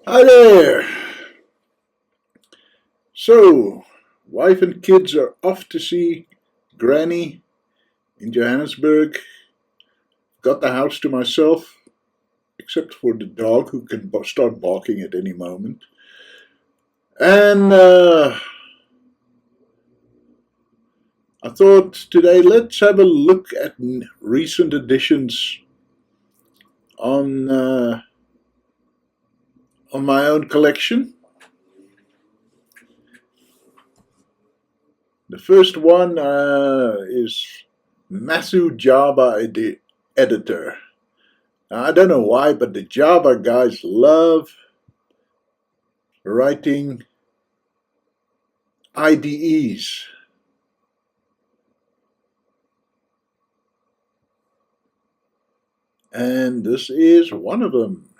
Hi there! So, wife and kids are off to see Granny in Johannesburg. Got the house to myself, except for the dog who can start barking at any moment. And I thought today let's have a look at recent editions on uh, on my own collection. The first one is Matthew Java Editor. Now, I don't know why, but the Java guys love writing IDEs. And this is one of them.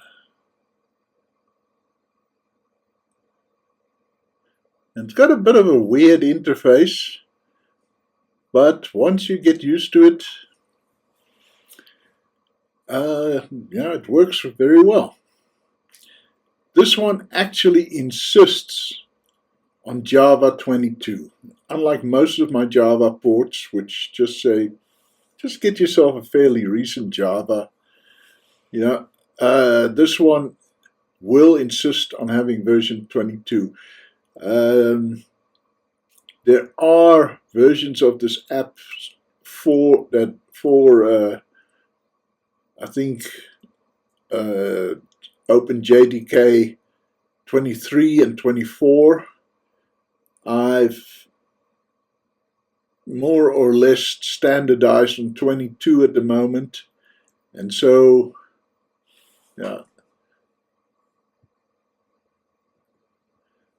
And it's got a bit of a weird interface, but once you get used to it, it works very well. This one actually insists on Java 22. Unlike most of my Java ports, which just say, just get yourself a fairly recent Java, this one will insist on having version 22. Um, there are versions of this app for I think uh, OpenJDK 23 and 24. I've more or less standardized on 22 at the moment, and so yeah.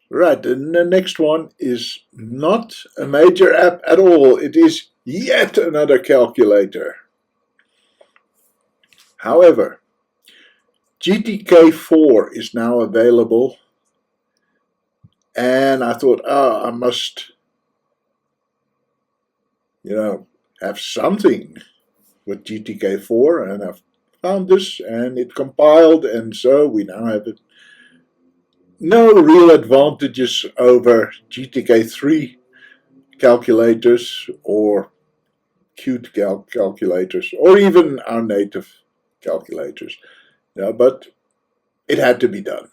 Right, and the next one is not a major app at all. It is yet another calculator. However, GTK4 is now available, and I thought, I must, have something with GTK4, and I've found this, and it compiled, and so we now have it. No real advantages over GTK3 calculators or Qt calculators or even our native calculators. But it had to be done.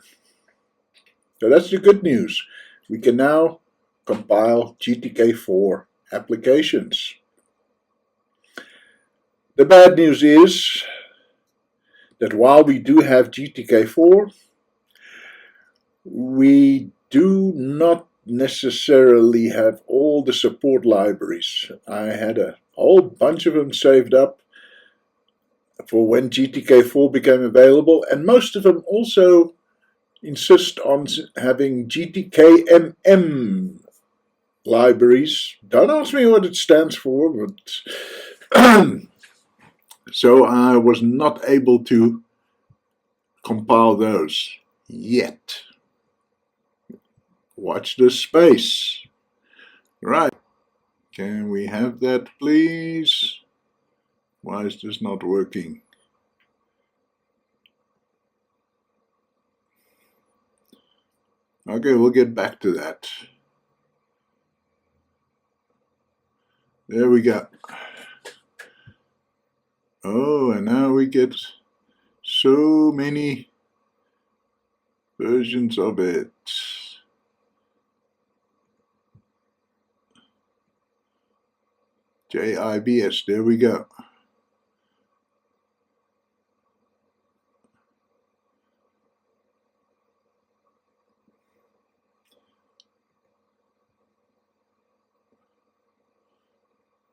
So that's the good news. We can now compile GTK4 applications. The bad news is that while we do have GTK4, we do not necessarily have all the support libraries. I had a whole bunch of them saved up for when GTK4 became available, and most of them also insist on having GTKMM libraries. Don't ask me what it stands for, but so I was not able to compile those yet. Watch this space. Right. Can we have that, please? Why is this not working? Okay, we'll get back to that. There we go. Oh, and now we get so many versions of it. JIBS, there we go.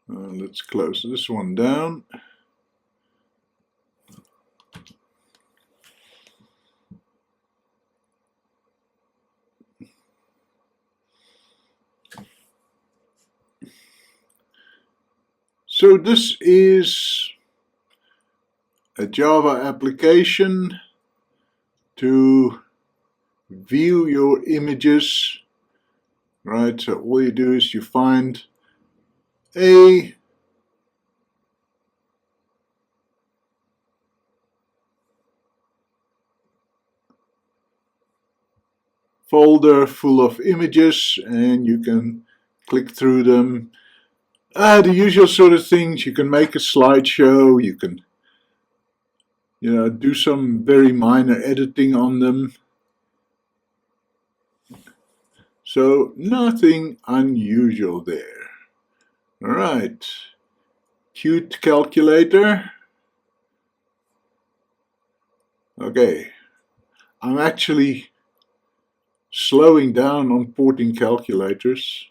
Let's close this one down. So this is a Java application to view your images, right? So all you do is you find a folder full of images, and you can click through them. The usual sort of things. You can make a slideshow. You can, do some very minor editing on them. So nothing unusual there. All right. Cute calculator. Okay. I'm actually slowing down on porting calculators.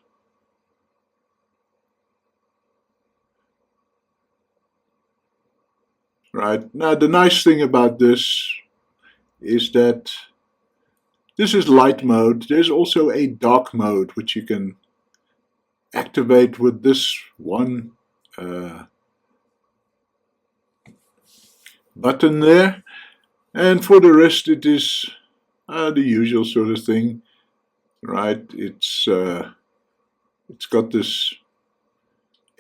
Right. Now, the nice thing about this is that this is light mode. There's also a dark mode, which you can activate with this one button there. And for the rest, it is the usual sort of thing. Right. It's got this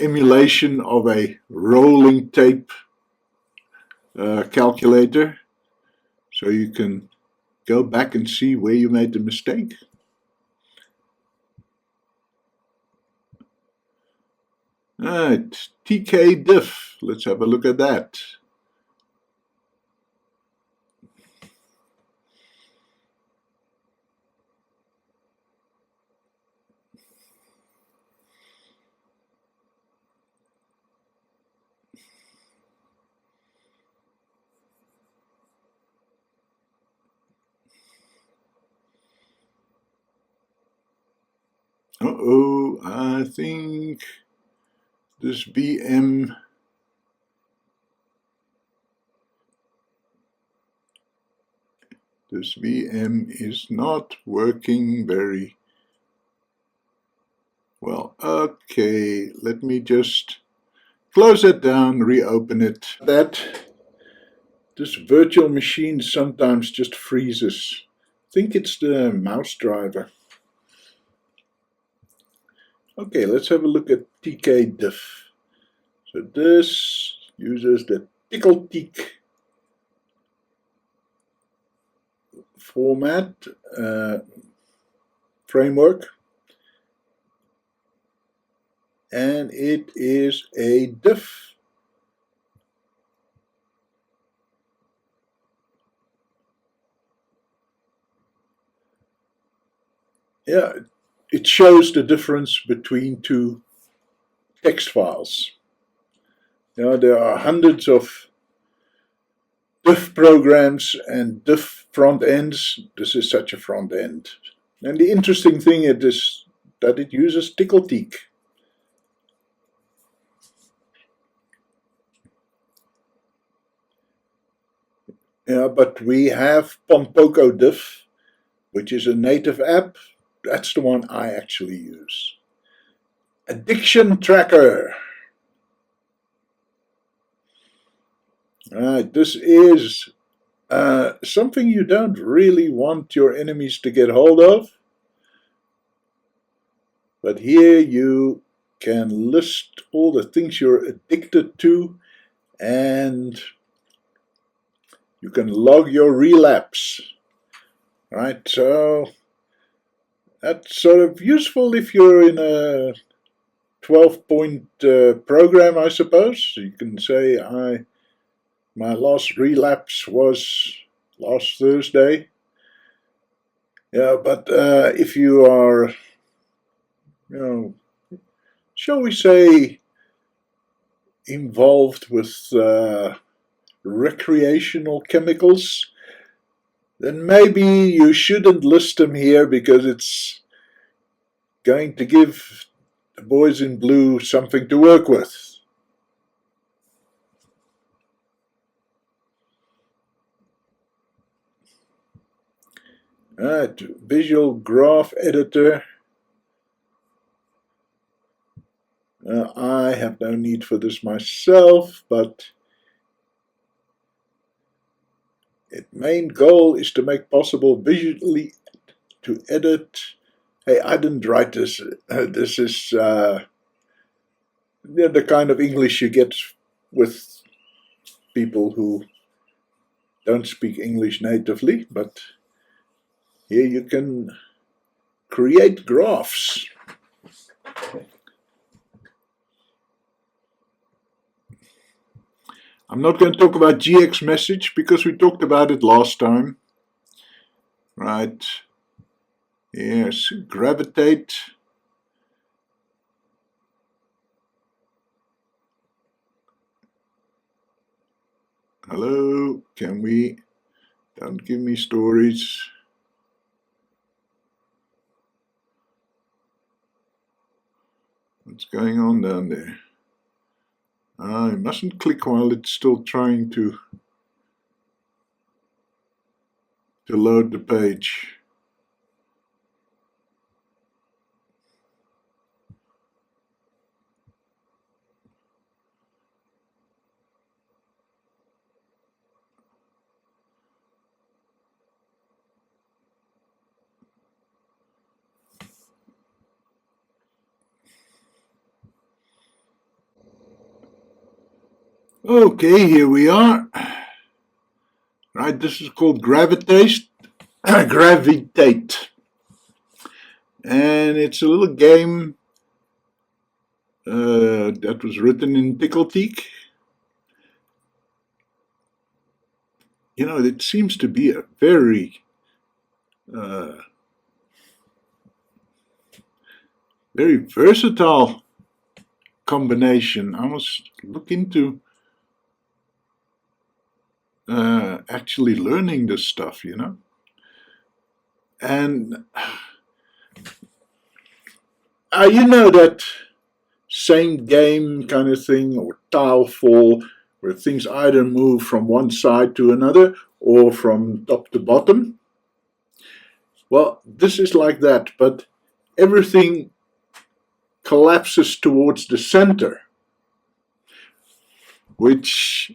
emulation of a rolling tape calculator, so you can go back and see where you made the mistake. Alright, TK diff. Let's have a look at that. Uh-oh, I think this VM is not working very well. Okay, let me just close it down, reopen it. This virtual machine sometimes just freezes. I think it's the mouse driver. Okay, let's have a look at TK diff. So this uses the TickleTeek format framework, and it is a diff. Yeah, it shows the difference between two text files. There are hundreds of diff programs and diff front ends. This is such a front end. And the interesting thing is that it uses TickleTeek. Yeah, but we have Pompoko diff, which is a native app. That's the one I actually use. Addiction tracker. Alright, this is something you don't really want your enemies to get hold of. But here you can list all the things you're addicted to, and you can log your relapse. Right, so that's sort of useful if you're in a 12-point program, I suppose. You can say, my last relapse was last Thursday. Yeah, but if you are, shall we say, involved with recreational chemicals, then maybe you shouldn't list them here, because it's going to give the boys in blue something to work with. Alright, visual graph editor. I have no need for this myself, but its main goal is to make possible visually to edit. Hey, I didn't write this. This is the kind of English you get with people who don't speak English natively, but here you can create graphs. I'm not going to talk about GX message because we talked about it last time. Right. Yes, gravitate. Hello, can we? Don't give me stories. What's going on down there? I mustn't click while it's still trying to load the page. Okay, here we are. Right, this is called gravitate. Gravitate. And it's a little game that was written in Tickliteak. You know, it seems to be a very very versatile combination. I must look into actually learning this stuff, you know. And you know that same game kind of thing, or tile fall, where things either move from one side to another or from top to bottom. Well, this is like that, but everything collapses towards the center, which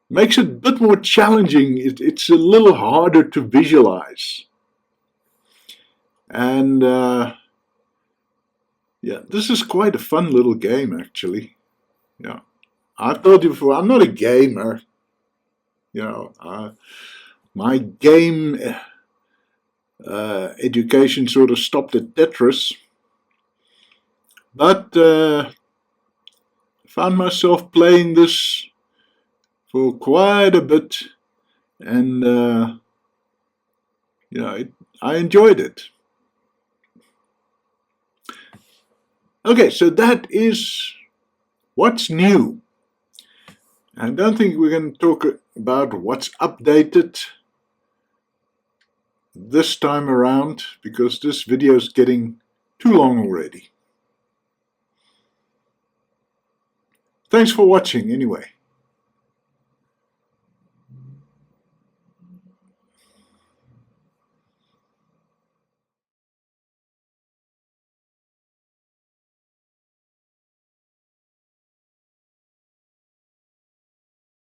makes it a bit more challenging. It's a little harder to visualize. And yeah, this is quite a fun little game, actually. Yeah, I've told you before, I'm not a gamer. You know, my game education sort of stopped at Tetris, but found myself playing this for quite a bit, and you know, I enjoyed it. Okay, so that is what's new. I don't think we're going to talk about what's updated this time around, because this video is getting too long already. Thanks for watching anyway.